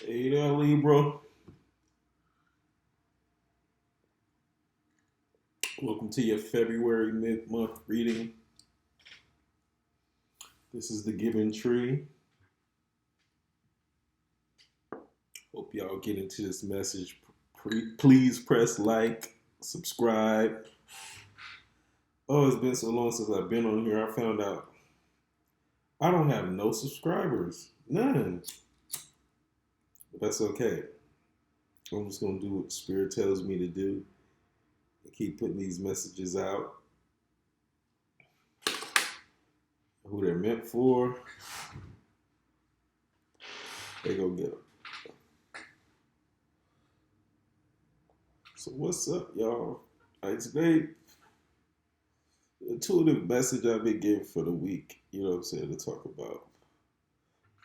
Hey there, Libra. Welcome to your February mid-month reading. This is the Giving Tree. Hope y'all get into this message. Please press like, subscribe. Oh, it's been so long since I've been on here. I found out I don't have no subscribers. None. But that's okay. I'm just going to do what Spirit tells me to do. I keep putting these messages out. Who they're meant for, they go get them. So what's up, y'all? Today, intuitive message I've been given for the week. You know what I'm saying, to talk about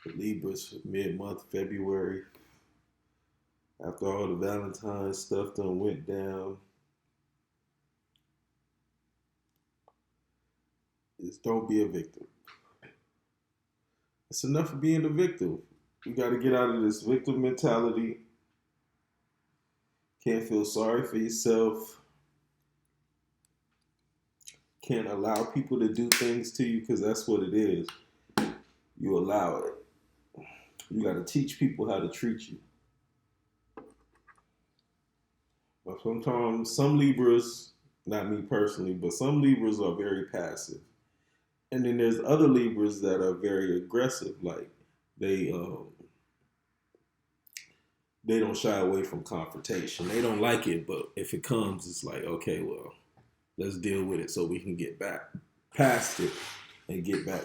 the Libras for mid-month February. After all the Valentine's stuff done went down, is don't be a victim. It's enough of being a victim. You got to get out of this victim mentality. Can't feel sorry for yourself. Can't allow people to do things to you because that's what it is. You allow it. You got to teach people how to treat you. But sometimes some Libras, not me personally, but some Libras are very passive. And then there's other Libras that are very aggressive. Like they they don't shy away from confrontation. They don't like it, but if it comes, it's like, okay, well, let's deal with it so we can get back past it and get back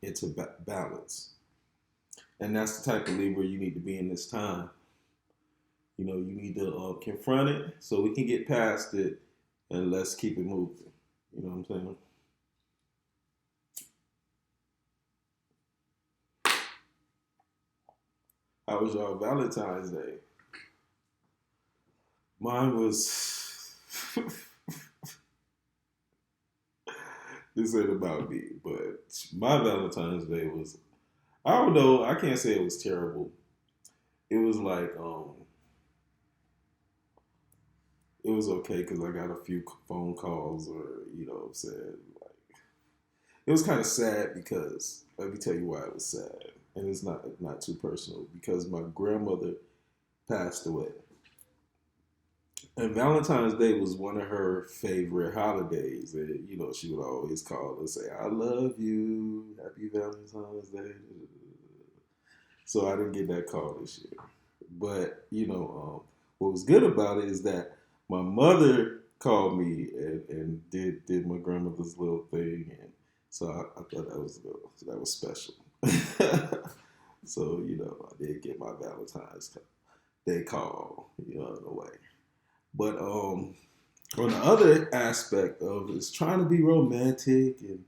into balance. And that's the type of Libra you need to be in this time. You know, you need to confront it so we can get past it and let's keep it moving. You know what I'm saying? How was y'all Valentine's Day? Mine was. This ain't about me, but my Valentine's Day was. I don't know. I can't say it was terrible. It was like it was okay because I got a few phone calls, or you know what I'm saying. Like, it was kind of sad because let me tell you why it was sad, and it's not too personal because my grandmother passed away. And Valentine's Day was one of her favorite holidays. And, you know, she would always call and say, I love you. Happy Valentine's Day. So I didn't get that call this year. But, you know, what was good about it is that my mother called me and did my grandmother's little thing. And so I thought that was special. So, you know, I did get my Valentine's Day call, you know, in a way. But on the other aspect of it's trying to be romantic and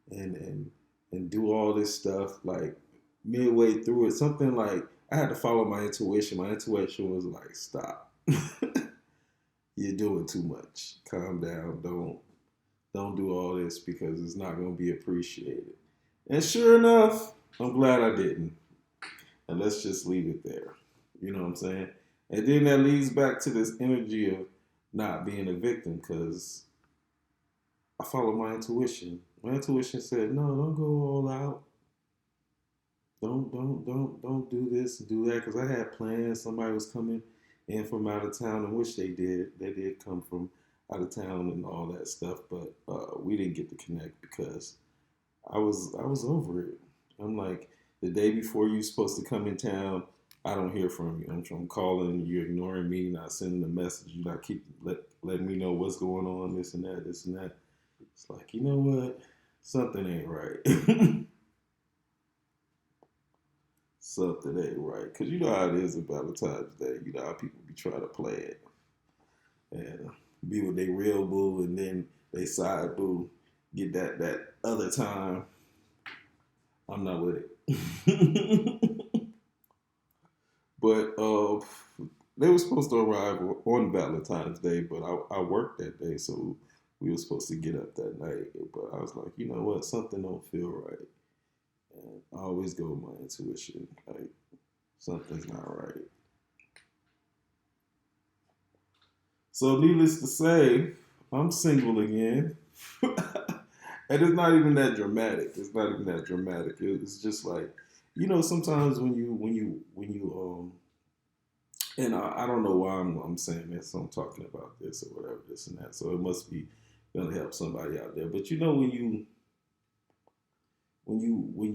and and do all this stuff, like midway through it, something like I had to follow my intuition. My intuition was like, stop. You're doing too much. Calm down. Don't do all this because it's not gonna be appreciated. And sure enough, I'm glad I didn't. And let's just leave it there. You know what I'm saying? And then that leads back to this energy of not being a victim because I followed my intuition. My intuition said, no, don't go all out. Don't do this and do that because I had plans. Somebody was coming in from out of town, and which they did. They did come from out of town and all that stuff, but we didn't get to connect because I was over it. I'm like the day before you supposed to come in town, I don't hear from you. I'm calling, you're ignoring me, not sending a message, you not keep letting me know what's going on, this and that, this and that. It's like, you know what? Something ain't right. Something ain't right. Cause you know how it is about Valentine's Day. You know how people be trying to play it and be with their real boo and then they side boo get that other time. I'm not with it. But they were supposed to arrive on Valentine's Day, but I worked that day, so we were supposed to get up that night. But I was like, you know what, something don't feel right, and I always go with my intuition. Like Something's not right. So, needless to say, I'm single again. And it's not even that dramatic. It's not even that dramatic. It's just like, sometimes and I don't know why I'm saying this. I'm talking about this or whatever, this and that. So it must be gonna help somebody out there. But when you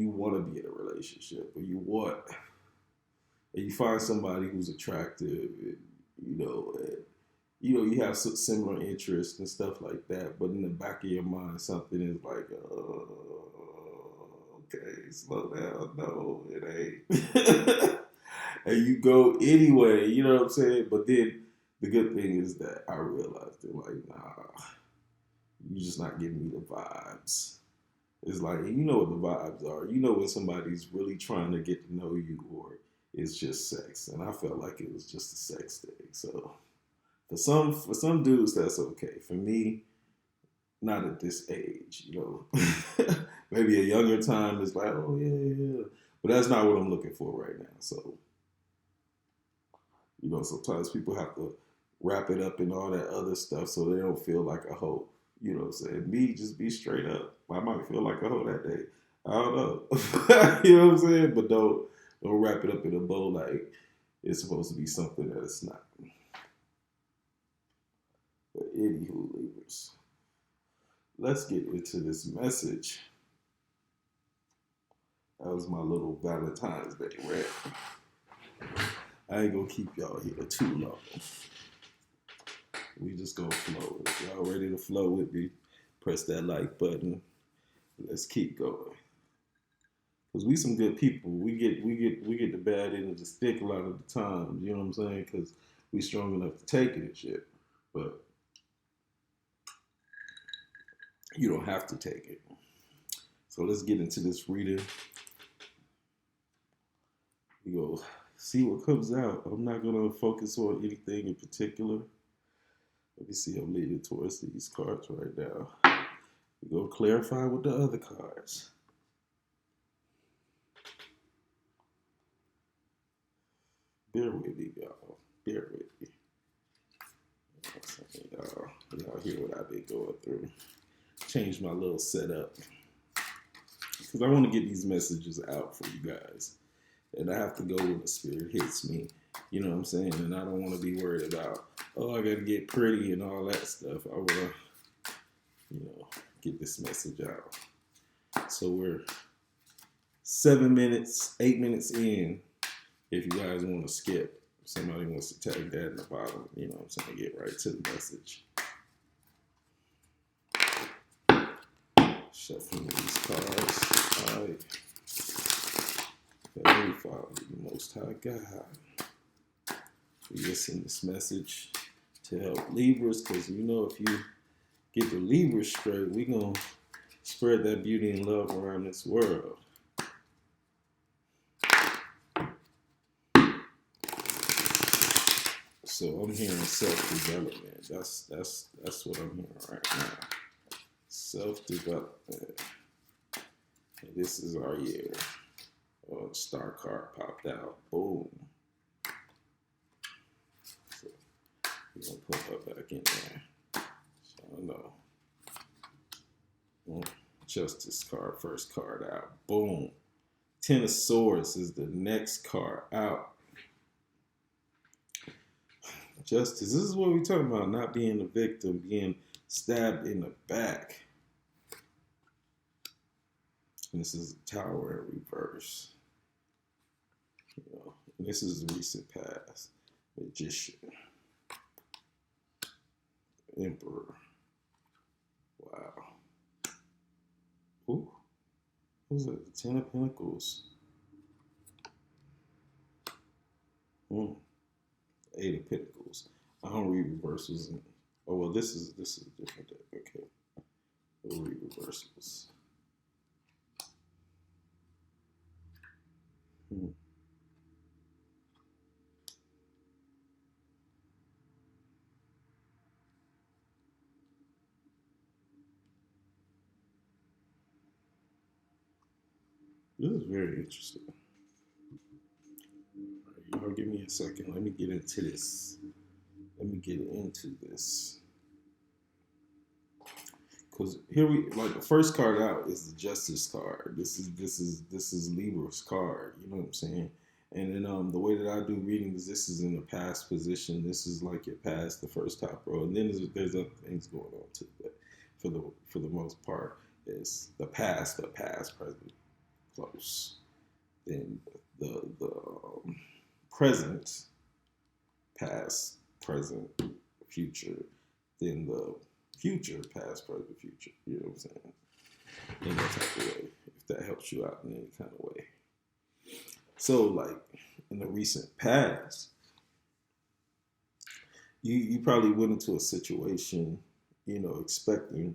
want to be in a relationship, or and you find somebody who's attractive, and, you have similar interests and stuff like that. But in the back of your mind, something is like, okay, slow down. No, it ain't. And you go anyway, you know what I'm saying? But then the good thing is that I realized that, like, nah, you're just not giving me the vibes. It's like, you know what the vibes are. You know when somebody's really trying to get to know you, or it's just sex. And I felt like it was just a sex thing. So for some dudes, that's okay. For me, not at this age, Maybe a younger time is like, oh yeah, yeah, yeah. But that's not what I'm looking for right now. So, sometimes people have to wrap it up in all that other stuff so they don't feel like a hoe. You know what I'm saying? Me, just be straight up. I might feel like a hoe that day. I don't know. You know what I'm saying? But don't wrap it up in a bow like it's supposed to be something that it's not. But anywho, leavers, let's get into this message. That was my little Valentine's Day rant. I ain't gonna keep y'all here too long. We just gonna flow. If y'all ready to flow with me, press that like button. Let's keep going. Cause we some good people. We get the bad end of the stick a lot of the time. You know what I'm saying? Cause we strong enough to take it and shit. But you don't have to take it. So let's get into this reading. We go see what comes out. I'm not gonna focus on anything in particular. Let me see. I'm leaning towards these cards right now. We're gonna clarify with the other cards. Bear with me, y'all. Bear with me. Y'all hear what I've been going through. Change my little setup. Because I want to get these messages out for you guys. And I have to go when the spirit hits me. You know what I'm saying? And I don't want to be worried about, I got to get pretty and all that stuff. I want to, get this message out. So we're 7 minutes, 8 minutes in. If you guys want to skip, if somebody wants to tag that in the bottom, you know what I'm saying? Get right to the message. Shuffling these cards. All right. Heavenly Father, the Most High God, we listen this message to help Libras, because if you get the Libras straight, we're going to spread that beauty and love around this world. So I'm hearing self-development. That's what I'm hearing right now. Self-development. And this is our year. Oh, the star card popped out. Boom. So we're going to put her back in there. So I know. Justice card, first card out. Boom. Ten of Swords is the next card out. Justice. This is what we're talking about. Not being a victim, being stabbed in the back. And this is the Tower in reverse. And this is the recent past. Magician. Emperor. Wow. Ooh. What is it? The Ten of Pentacles. Eight of Pentacles. I don't read reversals. This is a different deck. Okay. We'll read reversals. This is very interesting. give me a second. Let me get into this. Let me get into this. Because here we like the first card out is the Justice card. This is Libra's card. You know what I'm saying? And then the way that I do readings, this is in the past position. This is like your past, the first top row, and then there's other things going on too. But for the most part, it's the past, present, close. Then the present, past, present, future. Then the future, past, present, future. You know what I'm saying? In that type of way, if that helps you out in any kind of way. So, like in the recent past, you probably went into a situation, expecting,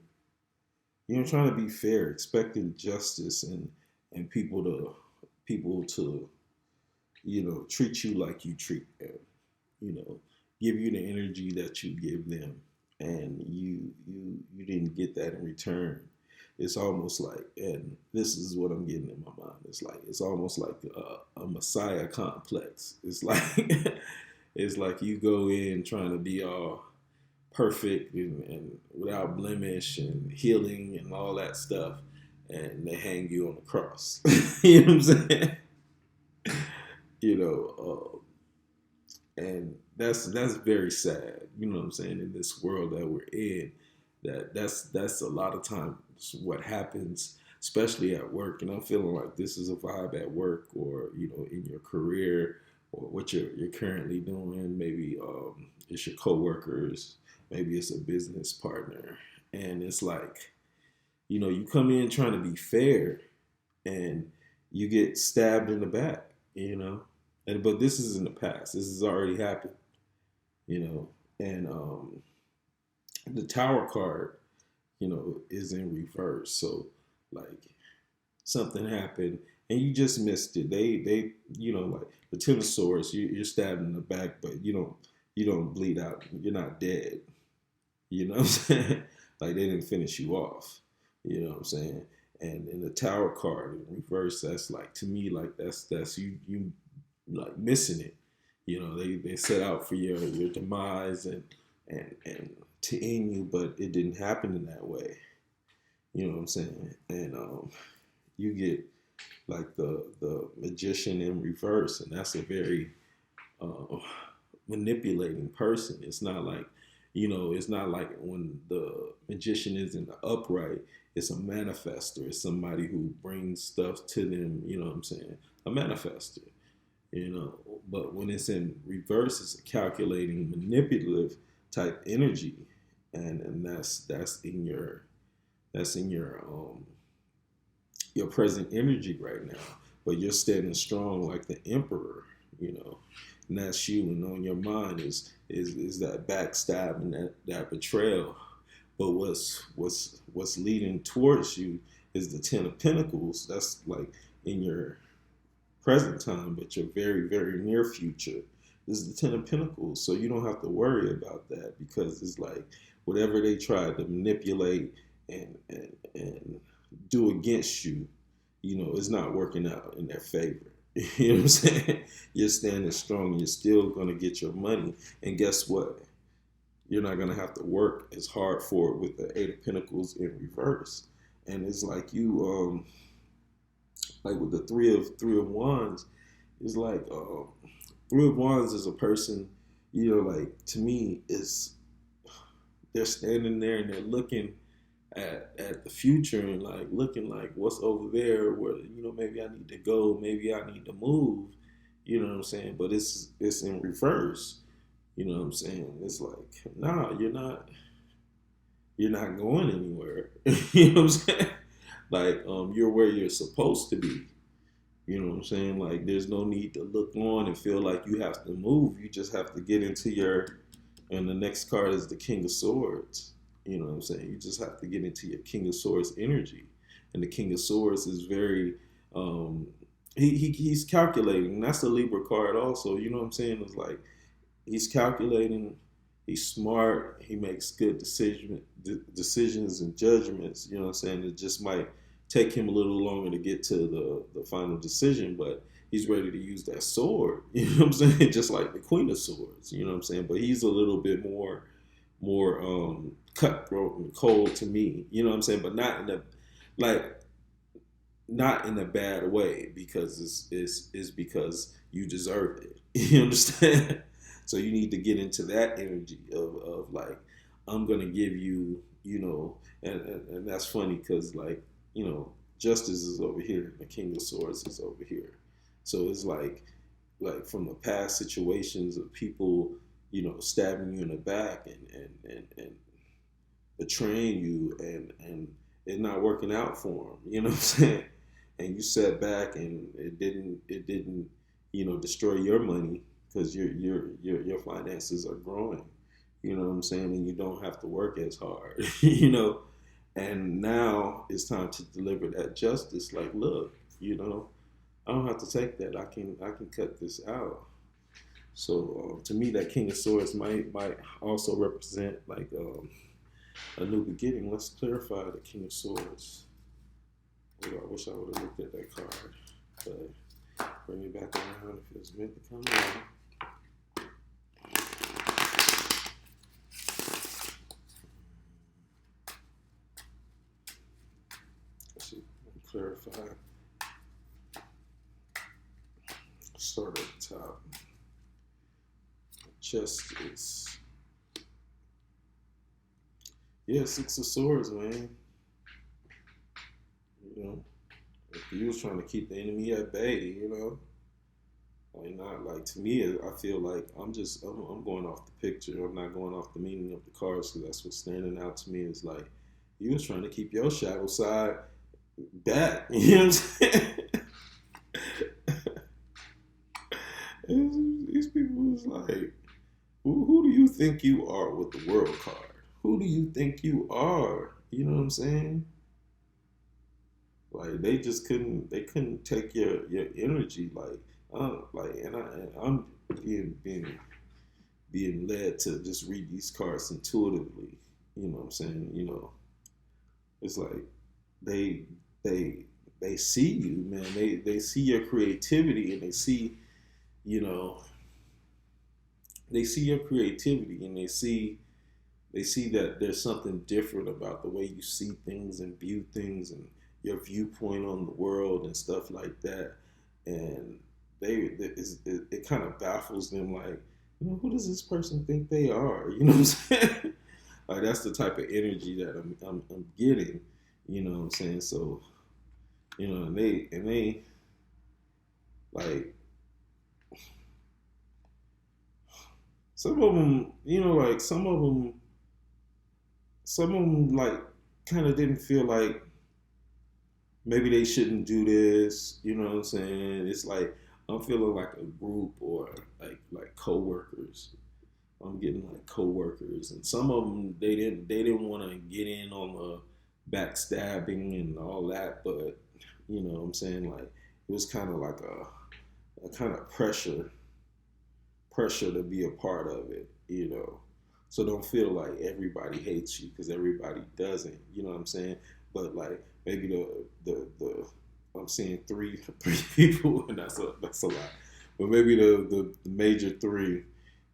trying to be fair, expecting justice and people to treat you like you treat them, give you the energy that you give them, and you didn't get that in return. It's almost like, and this is what I'm getting in my mind. It's almost like a messiah complex. It's like it's like you go in trying to be all perfect and without blemish and healing and all that stuff, and they hang you on the cross. You know what I'm saying? You know, and that's very sad. You know what I'm saying? In this world that we're in, that's a lot of times what happens, especially at work. And I'm feeling like this is a vibe at work, or in your career, or what you're currently doing. Maybe it's your coworkers, maybe it's a business partner, and it's like, you come in trying to be fair, and you get stabbed in the back. But this is in the past. This has already happened. And the Tower card, is in reverse. So like something happened and you just missed it. They like the Ten of Swords, you're stabbed in the back, but you don't bleed out. You're not dead. You know what I'm saying? Like they didn't finish you off. You know what I'm saying? And in the Tower card in reverse, that's like, to me, like that's you like missing it. They set out for your demise and to end you, but it didn't happen in that way. You know what I'm saying? And you get like the Magician in reverse, and that's a very manipulating person. It's not like, it's not like when the Magician is in the upright, it's a manifester. It's somebody who brings stuff to them, you know what I'm saying? A manifester. But when it's in reverse, it's a calculating, manipulative type energy, and that's in your present energy right now. But you're standing strong like the Emperor, and that's you. And on your mind is that backstab and that betrayal. But what's leading towards you is the Ten of Pentacles. That's like in your present time, but your very, very near future is the Ten of Pentacles. So you don't have to worry about that, because it's like whatever they try to manipulate and do against you, it's not working out in their favor. You know what I'm saying? You're standing strong. You're still going to get your money. And guess what? You're not going to have to work as hard for it with the Eight of Pentacles in reverse. And it's like you, like with the Three of Wands, it's like Three of Wands is a person, like to me is they're standing there and they're looking at the future and like looking like what's over there where maybe I need to go, maybe I need to move, you know what I'm saying? But it's in reverse, you know what I'm saying? It's like, nah, you're not going anywhere. You know what I'm saying? Like you're where you're supposed to be. You know what I'm saying? Like there's no need to look on and feel like you have to move. You just have to get into and the next card is the King of Swords. You know what I'm saying? You just have to get into your King of Swords energy. And the King of Swords is very, he's calculating. That's the Libra card also. You know what I'm saying? It's like he's calculating. He's smart. He makes good decisions and judgments. You know what I'm saying? It just might take him a little longer to get to the final decision, but he's ready to use that sword. You know what I'm saying? Just like the Queen of Swords. You know what I'm saying? But he's a little bit more cutthroat and cold to me. You know what I'm saying? But not in a like not in a bad way because it's because you deserve it. You understand? So you need to get into that energy of like I'm gonna give you, and that's funny because like justice is over here, and the King of Swords is over here. So it's like from the past situations of people, stabbing you in the back and betraying you and it not working out for them. You know what I'm saying? And you sat back and it didn't destroy your money because your finances are growing. You know what I'm saying? And you don't have to work as hard. And now it's time to deliver that justice. Like, look, I don't have to take that. I can cut this out. So to me, that King of Swords might also represent like a new beginning. Let's clarify the King of Swords. I wish I would have looked at that card, but bring it back around if it was meant to come around. Let's see, clarify. Start at the top. Justice. Yeah, Six of Swords, man. If he was trying to keep the enemy at bay, like not like to me, I feel like I'm going off the picture. I'm not going off the meaning of the cards because that's what's standing out to me. Is like he was trying to keep your shadow side back. You know what I'm saying? These people was like, who do you think you are with the world card? Who do you think you are? You know what I'm saying? Like they couldn't take your energy. And I'm being led to just read these cards intuitively. You know what I'm saying? It's like they they see you, man. They see your creativity and you know, they see your creativity and they see that there's something different about the way you see things and view things and your viewpoint on the world and stuff like that. And it kind of baffles them, like, who does this person think they are? You know what I'm saying? Like that's the type of energy that I'm getting. You know what I'm saying? So, and they like some of them, like some of them like kind of didn't feel like maybe they shouldn't do this. You know what I'm saying? It's like I'm feeling like a group or like coworkers. I'm getting like coworkers, and some of them they didn't want to get in on the backstabbing and all that, but you know what I'm saying, like it was kind of like a kind of pressure to be a part of it. So don't feel like everybody hates you because everybody doesn't. You know what I'm saying? But like maybe the I'm seeing three people, and that's a lot. But maybe the major three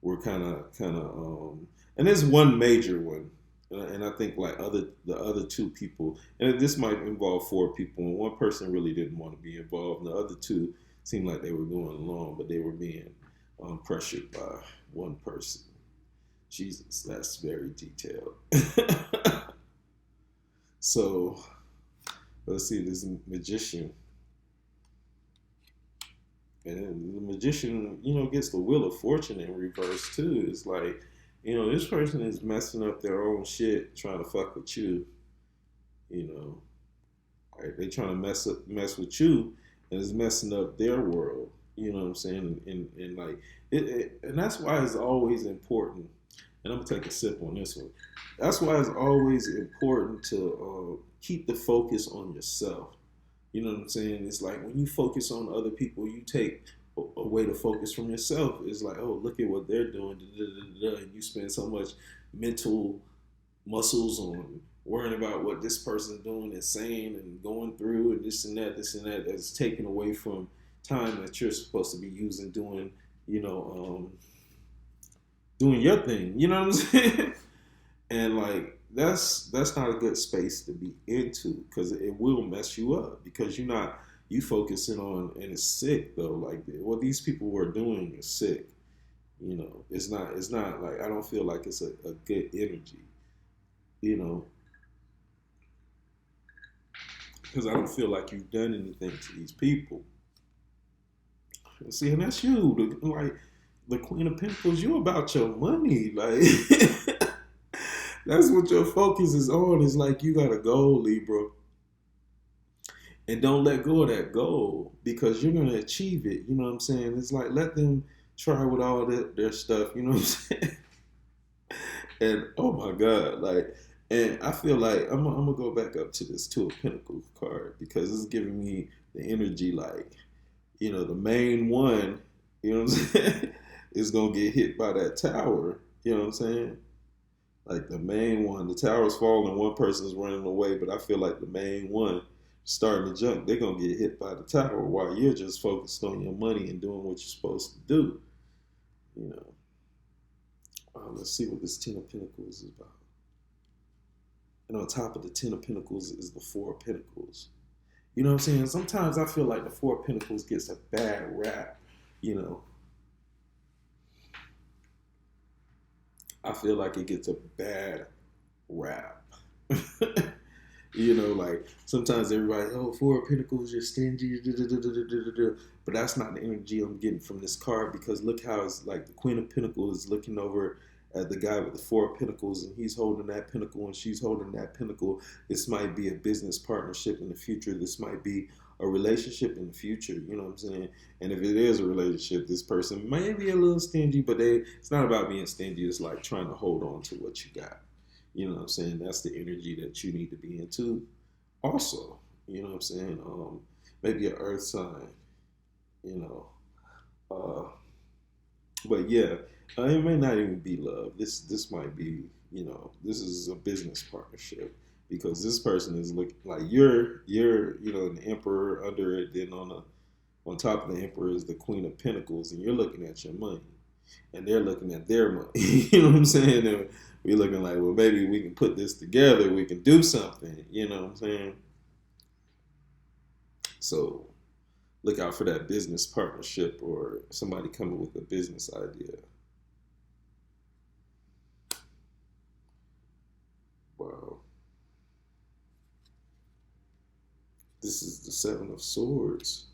were and there's one major one, and I think like the other two people, and this might involve four people, and one person really didn't want to be involved, and the other two seemed like they were going along, but they were being pressured by one person. Jesus, that's very detailed. So let's see, there's a magician. And the magician, gets the wheel of fortune in reverse too. It's like, this person is messing up their own shit trying to fuck with you. Like they trying to mess with you, and it's messing up their world. You know what I'm saying? And like and that's why it's always important. And I'm gonna take a sip on this one. That's why it's always important to keep the focus on yourself. You know what I'm saying? It's like when you focus on other people, you take away the focus from yourself. It's like, oh, look at what they're doing. Da, da, da, da. And you spend so much mental muscles on worrying about what this person's doing and saying and going through and this and that, that's taken away from time that you're supposed to be using doing, doing your thing. You know what I'm saying? And like that's not a good space to be into because it will mess you up because you focusing on and it's sick though. Like what these people were doing is sick. It's not like I don't feel like it's a good energy. You know, because I don't feel like you've done anything to these people. See, and that's you. Like the Queen of Pentacles, you about your money. Like that's what your focus is on. Is like you got a goal, Libra, and don't let go of that goal because you're gonna achieve it. You know what I'm saying? It's like let them try with all their stuff. You know what I'm saying? And oh my God, like, and I feel like I'm gonna go back up to this Two of Pentacles card because it's giving me the energy like, the main one, you know what I'm saying, is gonna get hit by that tower. You know what I'm saying? Like the main one, the tower's falling, one person's running away, but I feel like the main one starting to jump, they're gonna get hit by the tower while you're just focused on your money and doing what you're supposed to do. You know. Let's see what this Ten of Pentacles is about. And on top of the Ten of Pentacles is the Four of Pentacles. You know what I'm saying? Sometimes I feel like the Four of Pentacles gets a bad rap. You know, I feel like it gets a bad rap. Like sometimes everybody, oh, Four of Pentacles, you're stingy, but that's not the energy I'm getting from this card because look how it's like the Queen of Pentacles is looking over at the guy with the Four of Pentacles and he's holding that pentacle and she's holding that pentacle. This might be a business partnership in the future. This might be a relationship in the future. You know what I'm saying? And if it is a relationship, this person may be a little stingy, but it's not about being stingy. It's like trying to hold on to what you got. You know what I'm saying? That's the energy that you need to be into. Also, you know what I'm saying? Maybe an earth sign, you know. But yeah, it may not even be love. This might be, this is a business partnership because this person is looking like you're an emperor under it. Then on top of the emperor is the Queen of Pentacles, and you're looking at your money, and they're looking at their money. You know what I'm saying? And we're looking like, well, maybe we can put this together. We can do something. You know what I'm saying? So look out for that business partnership or somebody coming with a business idea. Wow. This is the Seven of Swords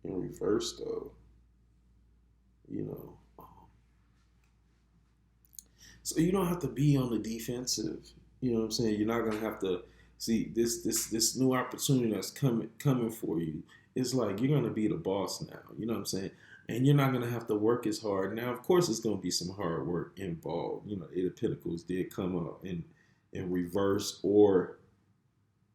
in reverse, though. You know. So you don't have to be on the defensive. You know what I'm saying? You're not gonna have to see this new opportunity that's coming for you. It's like you're gonna be the boss now. You know what I'm saying? And you're not gonna have to work as hard. Now, of course, it's gonna be some hard work involved. Eight of Pentacles did come up in reverse or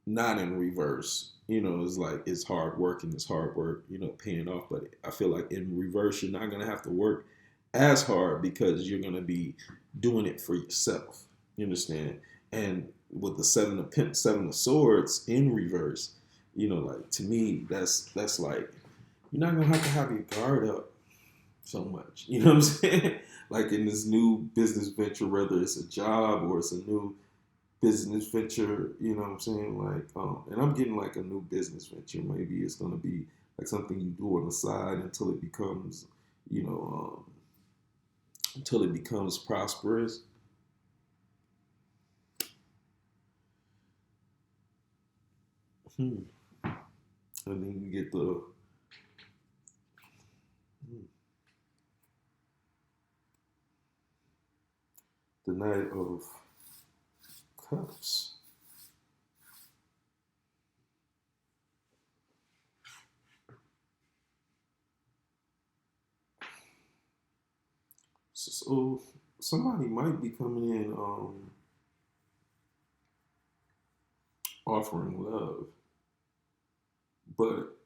not in reverse. It's like it's hard work and it's hard work. Paying off. But I feel like in reverse, you're not gonna have to work as hard because you're gonna be doing it for yourself. You understand? And with the Seven of Swords in reverse, like to me, that's like you're not gonna have your guard up so much. You know what I'm saying? Like in this new business venture, whether it's a job or it's a new business venture, you know what I'm saying? Like, and I'm getting like a new business venture. Maybe it's gonna be like something you do on the side until it becomes, until it becomes prosperous. And then you get the Knight of Cups. So somebody might be coming in offering love, but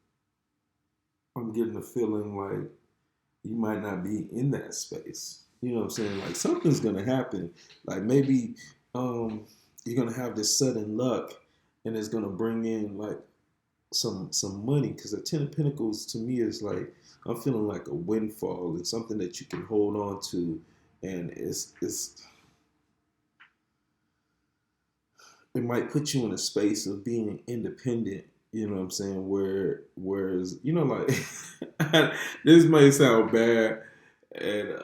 I'm getting a feeling like you might not be in that space. You know what I'm saying? Like something's gonna happen. Like maybe you're gonna have this sudden luck, and it's gonna bring in like some money, because the Ten of Pentacles to me is like, I'm feeling like a windfall. It's something that you can hold on to, and it might put you in a space of being independent. You know what I'm saying? Whereas like this may sound bad, and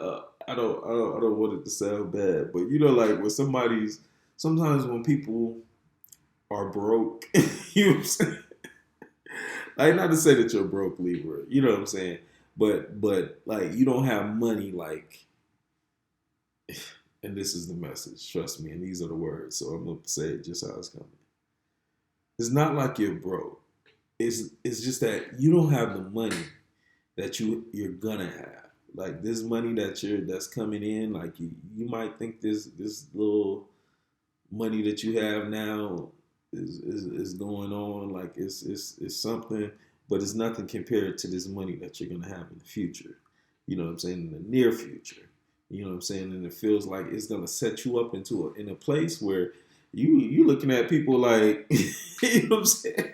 I don't want it to sound bad, but like when sometimes when people are broke, you know what I'm saying? Like, not to say that you're broke, Libra, you know what I'm saying? But like, you don't have money, like, and this is the message, trust me, and these are the words, so I'm gonna say it just how it's coming. It's not like you're broke. It's just that you don't have the money that you're gonna have. Like, this money that's coming in, like, you might think this little money that you have now is going on, like it's something, but it's nothing compared to this money that you're gonna have in the future. You know what I'm saying? In the near future. You know what I'm saying? And it feels like it's gonna set you up in a place where you looking at people like, you know what I'm saying?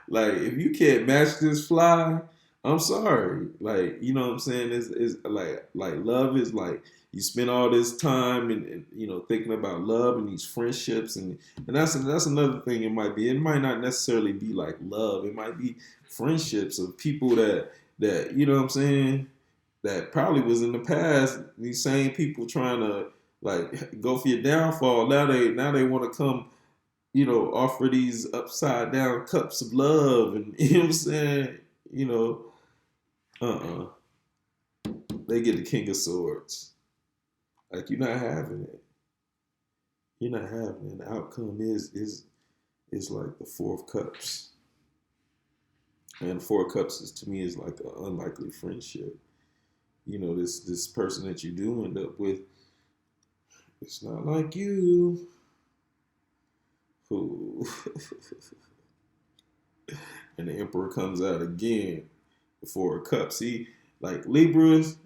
Like, if you can't match this fly, I'm sorry. Like, you know what I'm saying? It's like love is like, you spend all this time and thinking about love and these friendships, and that's another thing. It might not necessarily be like love. It might be friendships of people that you know what I'm saying, that probably was in the past. These same people trying to like go for your downfall. Now they want to come, offer these upside down cups of love, and you know what I'm saying? You know, uh-uh. They get the King of Swords. Like, you're not having it. You're not having it. The outcome is like the Four of Cups. And Four of Cups to me is like an unlikely friendship. This person that you do end up with, it's not like you. Ooh. And the Emperor comes out again. The Four of Cups. See, like, Libras,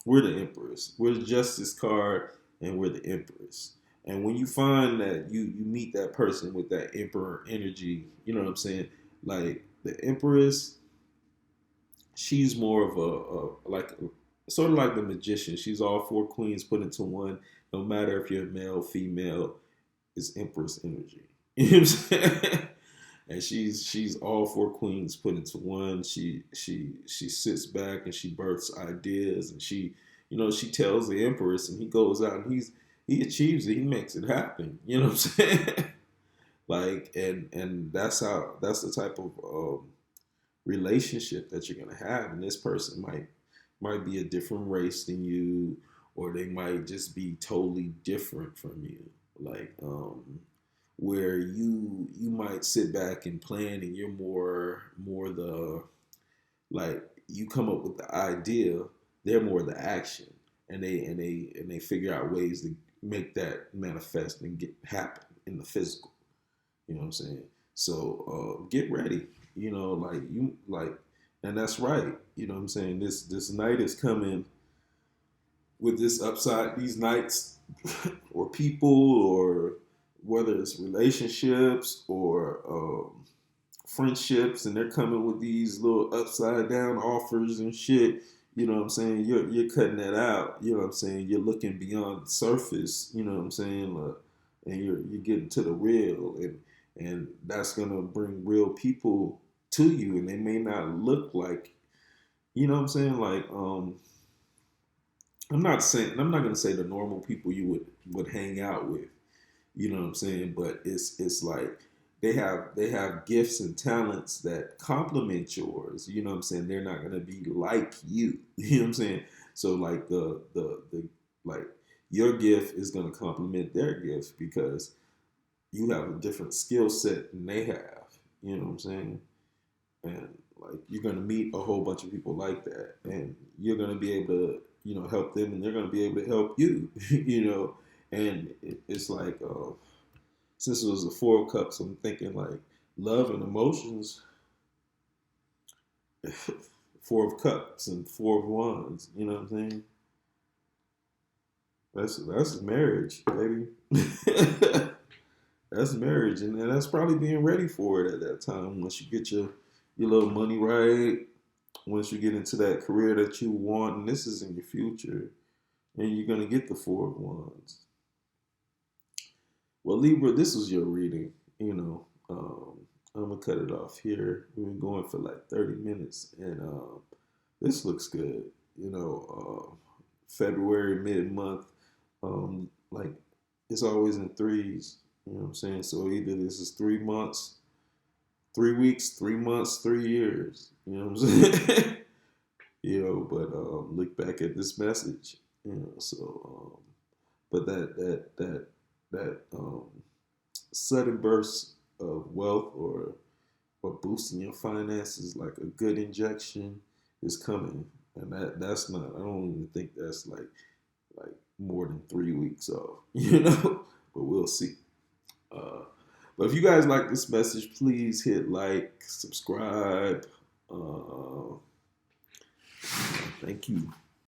we're the Empress. We're the Justice card, and we're the Empress. And when you find that you meet that person with that Emperor energy, you know what I'm saying? Like, the Empress, she's more of sort of like the Magician. She's all four queens put into one. No matter if you're male, female, it's Empress energy. You know what I'm saying? And she's all four queens put into one. She sits back and she births ideas, and she tells the Empress, and he goes out and he achieves it. He makes it happen. You know what I'm saying? Like, and that's the type of relationship that you're gonna have. And this person might be a different race than you, or they might just be totally different from you. Like, where you might sit back and plan, and you're more the, like, you come up with the idea, they're more the action, and they figure out ways to make that manifest and get happen in the physical. You know what I'm saying? So get ready. And that's right. You know what I'm saying? This night is coming with this upside. These nights, or people, or whether it's relationships or friendships, and they're coming with these little upside down offers and shit. You know what I'm saying? You're cutting that out. You know what I'm saying? You're looking beyond the surface. You know what I'm saying? And you're getting to the real, and that's gonna bring real people to you, and they may not look like, you know what I'm saying? Like, I'm not gonna say the normal people you would hang out with. You know what I'm saying? But it's like they have gifts and talents that complement yours. You know what I'm saying? They're not gonna be like you. You know what I'm saying? So, like, the like, your gift is gonna complement their gift, because you have a different skill set than they have. You know what I'm saying? And, like, you're gonna meet a whole bunch of people like that, and you're gonna be able to, help them, and they're gonna be able to help you. And it's like, since it was the Four of Cups, I'm thinking like love and emotions. Four of Cups and Four of Wands. You know what I'm saying? That's marriage, baby. That's marriage, and that's probably being ready for it at that time. Once you get your little money right, once you get into that career that you want, and this is in your future, and you're gonna get the Four of Wands. Well, Libra, this was your reading. I'm gonna cut it off here. We've been going for like 30 minutes, and this looks good. February mid month, like it's always in threes. You know what I'm saying? So either this is 3 months, 3 weeks, 3 months, 3 years. You know what I'm saying? But look back at this message. But that sudden burst of wealth or boosting your finances, like a good injection, is coming, and that's not. I don't even think that's like more than 3 weeks off. But we'll see. Uh, but if you guys like this message, please hit like, subscribe. Thank you.